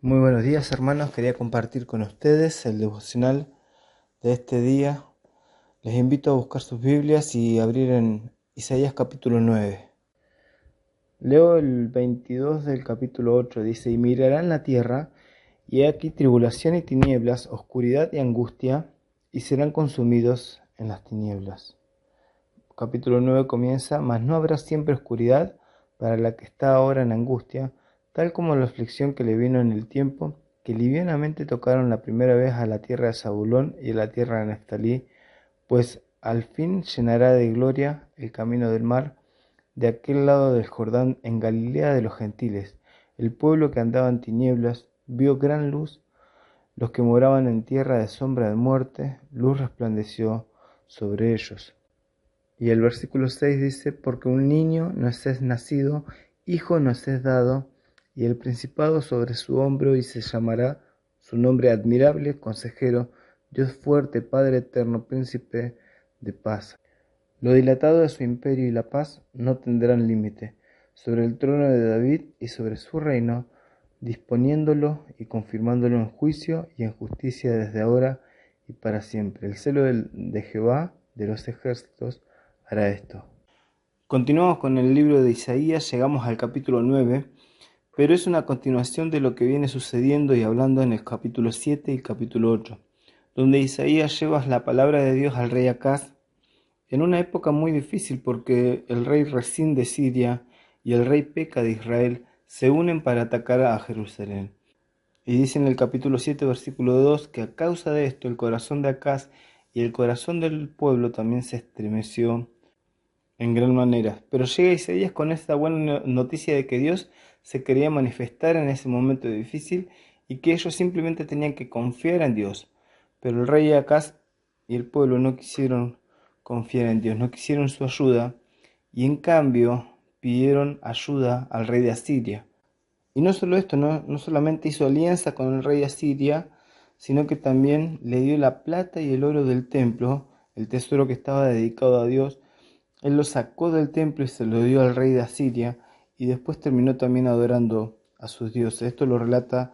Muy buenos días, hermanos. Quería compartir con ustedes el devocional de este día. Les invito a buscar sus Biblias y abrir en Isaías capítulo 9. Leo el 22 del capítulo 8. Dice: Y mirarán la tierra, y he aquí tribulación y tinieblas, oscuridad y angustia, y serán consumidos en las tinieblas. Capítulo 9 comienza: Mas no habrá siempre oscuridad para la que está ahora en angustia, tal como la aflicción que le vino en el tiempo que livianamente tocaron la primera vez a la tierra de Zabulón y a la tierra de Neftalí, pues al fin llenará de gloria el camino del mar, de aquel lado del Jordán, en Galilea de los gentiles. El pueblo que andaba en tinieblas vio gran luz, los que moraban en tierra de sombra de muerte, luz resplandeció sobre ellos. Y el versículo 6 dice: Porque un niño nos es nacido, hijo nos es dado, y el principado sobre su hombro, y se llamará su nombre admirable, consejero, Dios fuerte, Padre eterno, príncipe de paz. Lo dilatado de su imperio y la paz no tendrán límite sobre el trono de David y sobre su reino, disponiéndolo y confirmándolo en juicio y en justicia desde ahora y para siempre. El celo de Jehová de los ejércitos hará esto. Continuamos con el libro de Isaías, llegamos al capítulo 9, pero es una continuación de lo que viene sucediendo y hablando en el capítulo 7 y el capítulo 8, donde Isaías lleva la palabra de Dios al rey Acaz en una época muy difícil, porque el rey Resín de Siria y el rey Peca de Israel se unen para atacar a Jerusalén. Y dice en el capítulo 7, versículo 2, que a causa de esto el corazón de Acaz y el corazón del pueblo también se estremeció en gran manera. Pero llega Isaías con esta buena noticia de que Dios se quería manifestar en ese momento difícil y que ellos simplemente tenían que confiar en Dios. Pero el rey Acaz y el pueblo no quisieron confiar en Dios, no quisieron su ayuda, y en cambio pidieron ayuda al rey de Asiria. Y no solo esto, no solamente hizo alianza con el rey de Asiria, sino que también le dio la plata y el oro del templo, el tesoro que estaba dedicado a Dios. Él lo sacó del templo y se lo dio al rey de Asiria, y después terminó también adorando a sus dioses. Esto lo relata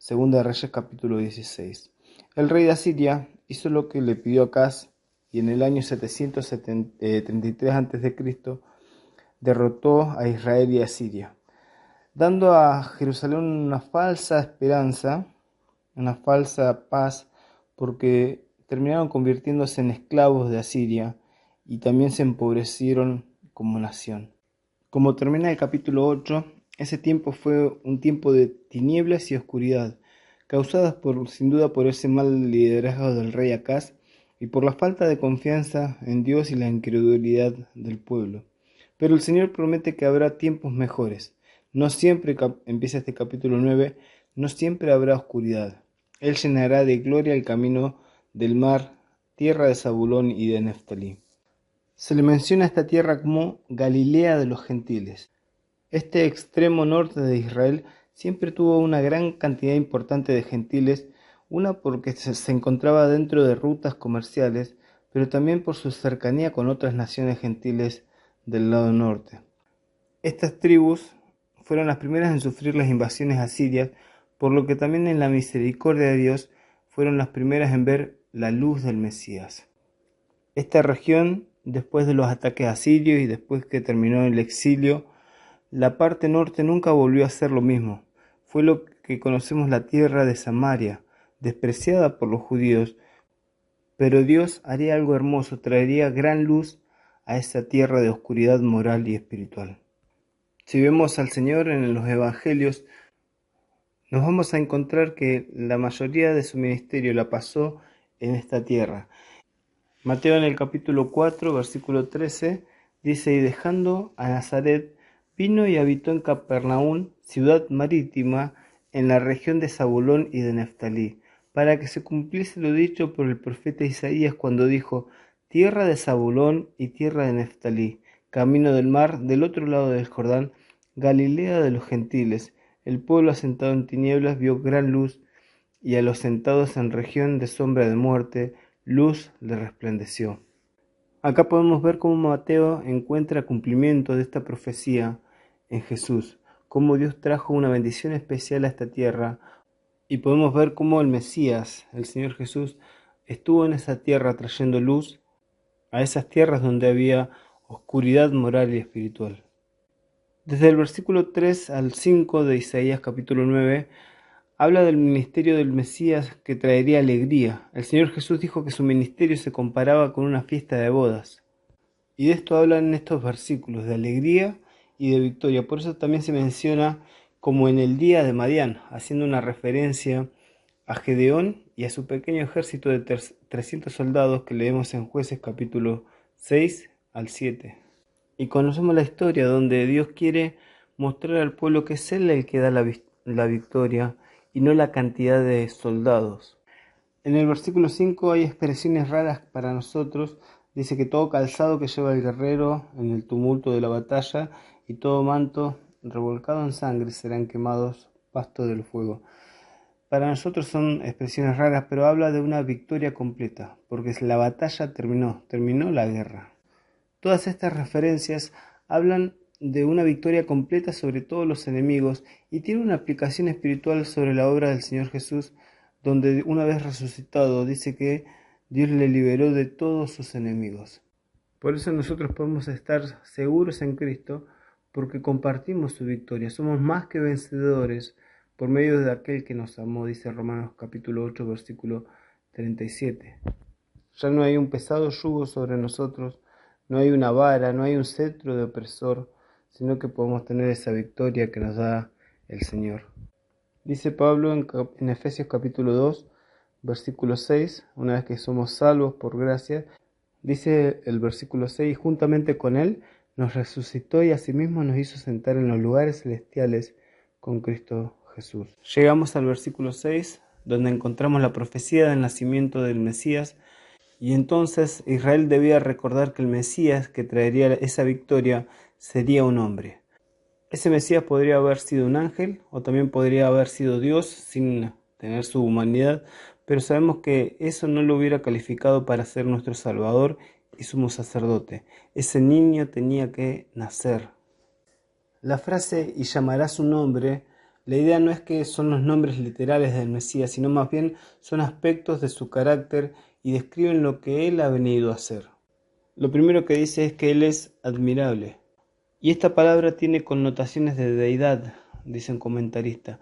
2 de Reyes capítulo 16. El rey de Asiria hizo lo que le pidió Acaz, y en el año 733 a.C. derrotó a Israel y a Siria, dando a Jerusalén una falsa esperanza, una falsa paz, porque terminaron convirtiéndose en esclavos de Asiria y también se empobrecieron como nación. Como termina el capítulo 8, ese tiempo fue un tiempo de tinieblas y oscuridad, causadas sin duda por ese mal liderazgo del rey Acaz y por la falta de confianza en Dios y la incredulidad del pueblo. Pero el Señor promete que habrá tiempos mejores. No siempre, empieza este capítulo 9, no siempre habrá oscuridad. Él llenará de gloria el camino del mar, tierra de Zabulón y de Neftalí. Se le menciona a esta tierra como Galilea de los gentiles. Este extremo norte de Israel siempre tuvo una gran cantidad importante de gentiles, una porque se encontraba dentro de rutas comerciales, pero también por su cercanía con otras naciones gentiles del lado norte. Estas tribus fueron las primeras en sufrir las invasiones asirias, por lo que también en la misericordia de Dios fueron las primeras en ver la luz del Mesías. Esta región, después de los ataques asirios y después que terminó el exilio, la parte norte nunca volvió a ser lo mismo. Fue lo que conocemos la tierra de Samaria, despreciada por los judíos, pero Dios haría algo hermoso, traería gran luz a esa tierra de oscuridad moral y espiritual. Si vemos al Señor en los evangelios, nos vamos a encontrar que la mayoría de su ministerio la pasó en esta tierra. Mateo en el capítulo 4, versículo 13, dice: Y dejando a Nazaret, vino y habitó en Capernaum, ciudad marítima, en la región de Zabulón y de Neftalí, para que se cumpliese lo dicho por el profeta Isaías cuando dijo: Tierra de Zabulón y tierra de Neftalí, camino del mar, del otro lado del Jordán, Galilea de los gentiles. El pueblo asentado en tinieblas vio gran luz, y a los sentados en región de sombra de muerte, luz le resplandeció. Acá podemos ver cómo Mateo encuentra cumplimiento de esta profecía en Jesús, cómo Dios trajo una bendición especial a esta tierra, Y podemos ver cómo el Mesías, el Señor Jesús, estuvo en esa tierra trayendo luz a esas tierras donde había oscuridad moral y espiritual. Desde el versículo 3 al 5 de Isaías capítulo 9, habla del ministerio del Mesías que traería alegría. El Señor Jesús dijo que su ministerio se comparaba con una fiesta de bodas. Y de esto hablan en estos versículos, de alegría y de victoria. Por eso también se menciona como en el día de Madián, haciendo una referencia a Gedeón y a su pequeño ejército de 300 soldados que leemos en Jueces capítulo 6 al 7. Y conocemos la historia donde Dios quiere mostrar al pueblo que es Él el que da la victoria y no la cantidad de soldados. En el versículo 5 hay expresiones raras para nosotros. Dice que todo calzado que lleva el guerrero en el tumulto de la batalla y todo manto revolcado en sangre serán quemados pasto del fuego. Para nosotros son expresiones raras, pero habla de una victoria completa, porque la batalla terminó la guerra. Todas estas referencias hablan de una victoria completa sobre todos los enemigos y tiene una aplicación espiritual sobre la obra del Señor Jesús, donde una vez resucitado dice que Dios le liberó de todos sus enemigos. Por eso nosotros podemos estar seguros en Cristo, porque compartimos su victoria. Somos más que vencedores por medio de aquel que nos amó, dice Romanos capítulo 8, versículo 37. Ya no hay un pesado yugo sobre nosotros, no hay una vara, no hay un cetro de opresor, sino que podemos tener esa victoria que nos da el Señor. Dice Pablo en Efesios capítulo 2, versículo 6, una vez que somos salvos por gracia, dice el versículo 6, juntamente con Él nos resucitó y asimismo nos hizo sentar en los lugares celestiales con Cristo Jesús. Llegamos al versículo 6, donde encontramos la profecía del nacimiento del Mesías, y entonces Israel debía recordar que el Mesías que traería esa victoria sería un hombre. Ese Mesías podría haber sido un ángel o también podría haber sido Dios sin tener su humanidad, pero sabemos que eso no lo hubiera calificado para ser nuestro Salvador y sumo sacerdote. Ese niño tenía que nacer. La frase "y llamará su nombre", la idea no es que son los nombres literales del Mesías, sino más bien son aspectos de su carácter y describen lo que él ha venido a hacer. Lo primero que dice es que él es admirable. Y esta palabra tiene connotaciones de deidad, dicen comentaristas.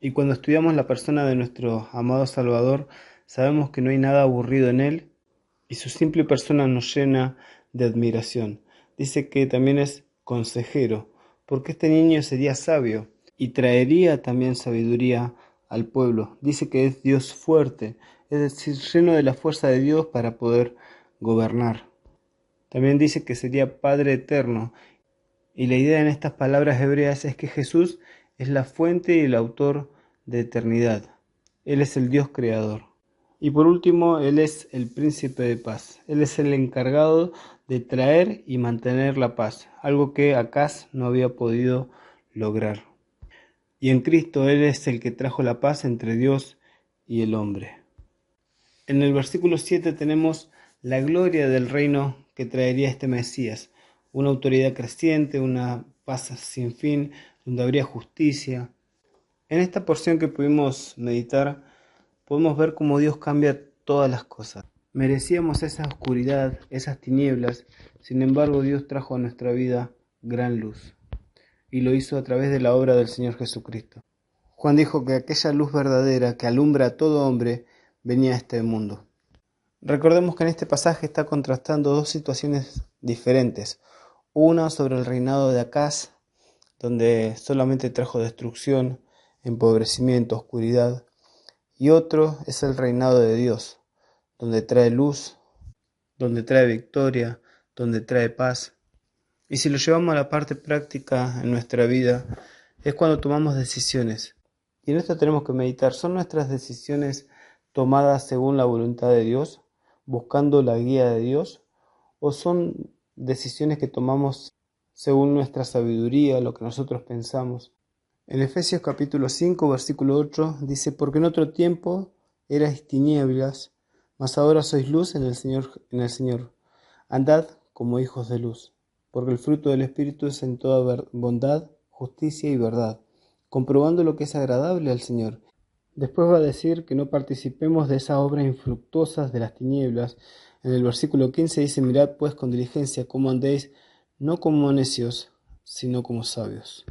Y cuando estudiamos la persona de nuestro amado Salvador, sabemos que no hay nada aburrido en él y su simple persona nos llena de admiración. Dice que también es consejero, porque este niño sería sabio y traería también sabiduría al pueblo. Dice que es Dios fuerte, es decir, lleno de la fuerza de Dios para poder gobernar. También dice que sería Padre eterno. Y la idea en estas palabras hebreas es que Jesús es la fuente y el autor de eternidad. Él es el Dios creador. Y por último, Él es el príncipe de paz. Él es el encargado de traer y mantener la paz, algo que Acaz no había podido lograr. Y en Cristo Él es el que trajo la paz entre Dios y el hombre. En el versículo 7 tenemos la gloria del reino que traería este Mesías. Una autoridad creciente, una paz sin fin, donde habría justicia. En esta porción que pudimos meditar, podemos ver cómo Dios cambia todas las cosas. Merecíamos esa oscuridad, esas tinieblas, sin embargo Dios trajo a nuestra vida gran luz. Y lo hizo a través de la obra del Señor Jesucristo. Juan dijo que aquella luz verdadera que alumbra a todo hombre venía a este mundo. Recordemos que en este pasaje está contrastando dos situaciones diferentes. Una sobre el reinado de Acaz, donde solamente trajo destrucción, empobrecimiento, oscuridad. Y otro es el reinado de Dios, donde trae luz, donde trae victoria, donde trae paz. Y si lo llevamos a la parte práctica en nuestra vida, es cuando tomamos decisiones. Y en esto tenemos que meditar, ¿son nuestras decisiones tomadas según la voluntad de Dios, buscando la guía de Dios? ¿O son decisiones que tomamos según nuestra sabiduría, lo que nosotros pensamos? En Efesios capítulo 5, versículo 8, dice: porque en otro tiempo erais tinieblas, mas ahora sois luz en el Señor. Andad como hijos de luz, porque el fruto del Espíritu es en toda bondad, justicia y verdad, comprobando lo que es agradable al Señor. Después va a decir que no participemos de esas obras infructuosas de las tinieblas. En el versículo 15 dice, mirad pues con diligencia cómo andéis, no como necios, sino como sabios.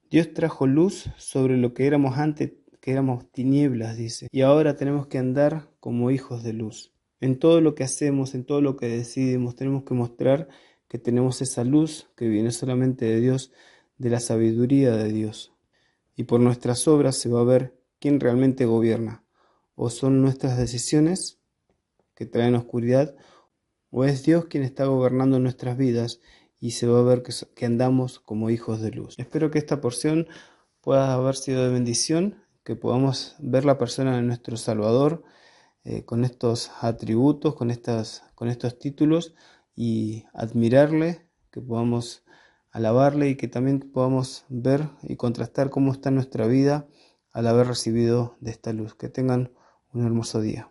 Dios trajo luz sobre lo que éramos antes, que éramos tinieblas, dice, y ahora tenemos que andar como hijos de luz. En todo lo que hacemos, en todo lo que decidimos, tenemos que mostrar que tenemos esa luz que viene solamente de Dios, de la sabiduría de Dios. Y por nuestras obras se va a ver quién realmente gobierna. O son nuestras decisiones que traen oscuridad, o es Dios quien está gobernando nuestras vidas y se va a ver que andamos como hijos de luz. Espero que esta porción pueda haber sido de bendición, que podamos ver la persona de nuestro Salvador con estos atributos, con estos títulos y admirarle, que podamos alabarle y que también podamos ver y contrastar cómo está nuestra vida al haber recibido de esta luz. Que tengan un hermoso día.